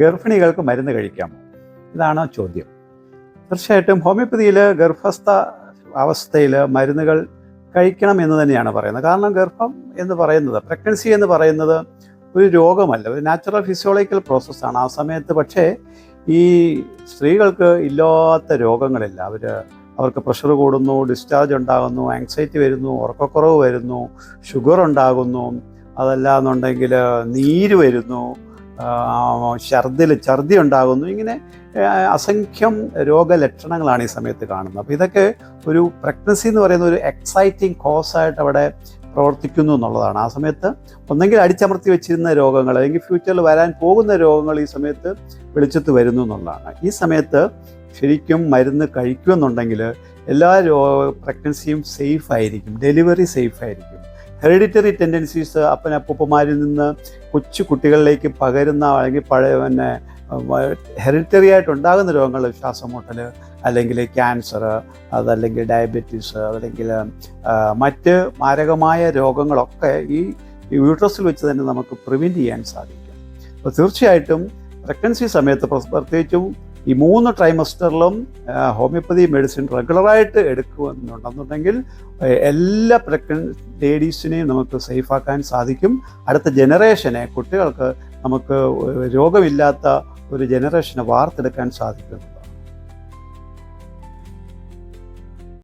ഗർഭിണികൾക്ക് മരുന്ന് കഴിക്കാമോ? ഇതാണ് ചോദ്യം. തീർച്ചയായിട്ടും ഹോമിയോപ്പതിയിൽ ഗർഭസ്ഥ അവസ്ഥയിൽ മരുന്നുകൾ കഴിക്കണം എന്ന് തന്നെയാണ് പറയുന്നത്. കാരണം ഗർഭം എന്ന് പറയുന്നത്, പ്രഗ്നൻസി എന്ന് പറയുന്നത് ഒരു രോഗമല്ല, ഒരു നാച്ചുറൽ ഫിസിയോളജിക്കൽ പ്രോസസ്സാണ്. ആ സമയത്ത് പക്ഷേ ഈ സ്ത്രീകൾക്ക് ഇല്ലാത്ത രോഗങ്ങളില്ല. അവർക്ക് പ്രഷർ കൂടുന്നു, ഡിസ്ചാർജ് ഉണ്ടാകുന്നു, ആങ്സൈറ്റി വരുന്നു, ഉറക്കക്കുറവ് വരുന്നു, ഷുഗർ ഉണ്ടാകുന്നു, അതല്ല എന്നുണ്ടെങ്കിൽ നീര് വരുന്നു, ഛർദി ഉണ്ടാകുന്നു. ഇങ്ങനെ അസംഖ്യം രോഗലക്ഷണങ്ങളാണ് ഈ സമയത്ത് കാണുന്നത്. അപ്പോൾ ഇതൊക്കെ ഒരു പ്രഗ്നൻസി എന്ന് പറയുന്ന ഒരു എക്സൈറ്റിംഗ് കോസായിട്ട് അവിടെ പ്രവർത്തിക്കുന്നു എന്നുള്ളതാണ്. ആ സമയത്ത് ഒന്നെങ്കിൽ അടിച്ചമർത്തി വെച്ചിരുന്ന രോഗങ്ങൾ അല്ലെങ്കിൽ ഫ്യൂച്ചറിൽ വരാൻ പോകുന്ന രോഗങ്ങൾ ഈ സമയത്ത് വെളിച്ചത്ത് വരുന്നു എന്നുള്ളതാണ്. ഈ സമയത്ത് ശരിക്കും മരുന്ന് കഴിക്കുമെന്നുണ്ടെങ്കിൽ എല്ലാ പ്രഗ്നൻസിയും സേഫ് ആയിരിക്കും, ഡെലിവറി സേഫ് ആയിരിക്കും. ഹെറിഡിറ്ററി ടെൻഡൻസീസ് അപ്പനപ്പൂപ്പന്മാരിൽ നിന്ന് കൊച്ചു കുട്ടികളിലേക്ക് പകരുന്ന അല്ലെങ്കിൽ ഹെറിഡിറ്ററി ആയിട്ടുണ്ടാകുന്ന രോഗങ്ങൾ, ശ്വാസമുട്ടൽ അല്ലെങ്കിൽ ക്യാൻസർ, അതല്ലെങ്കിൽ ഡയബറ്റീസ്, അതല്ലെങ്കിൽ മറ്റ് മാരകമായ രോഗങ്ങളൊക്കെ ഈ യൂട്രസിൽ വെച്ച് തന്നെ നമുക്ക് പ്രിവെൻറ്റ് ചെയ്യാൻ സാധിക്കും. അപ്പോൾ തീർച്ചയായിട്ടും പ്രഗ്നൻസി സമയത്ത് പ്രത്യേകിച്ചും ഈ 3 ട്രൈമസ്റ്ററിലും ഹോമിയോപ്പതി മെഡിസിൻ റെഗുലറായിട്ട് എടുക്കുന്നുണ്ടെന്നുണ്ടെങ്കിൽ എല്ലാ പ്രഗ്നന്റ് ലേഡീസിനെയും നമുക്ക് സേഫാക്കാൻ സാധിക്കും. അടുത്ത ജനറേഷനെ, കുട്ടികൾക്ക് നമുക്ക് രോഗമില്ലാത്ത ഒരു ജനറേഷനെ വാർത്തെടുക്കാൻ സാധിക്കും.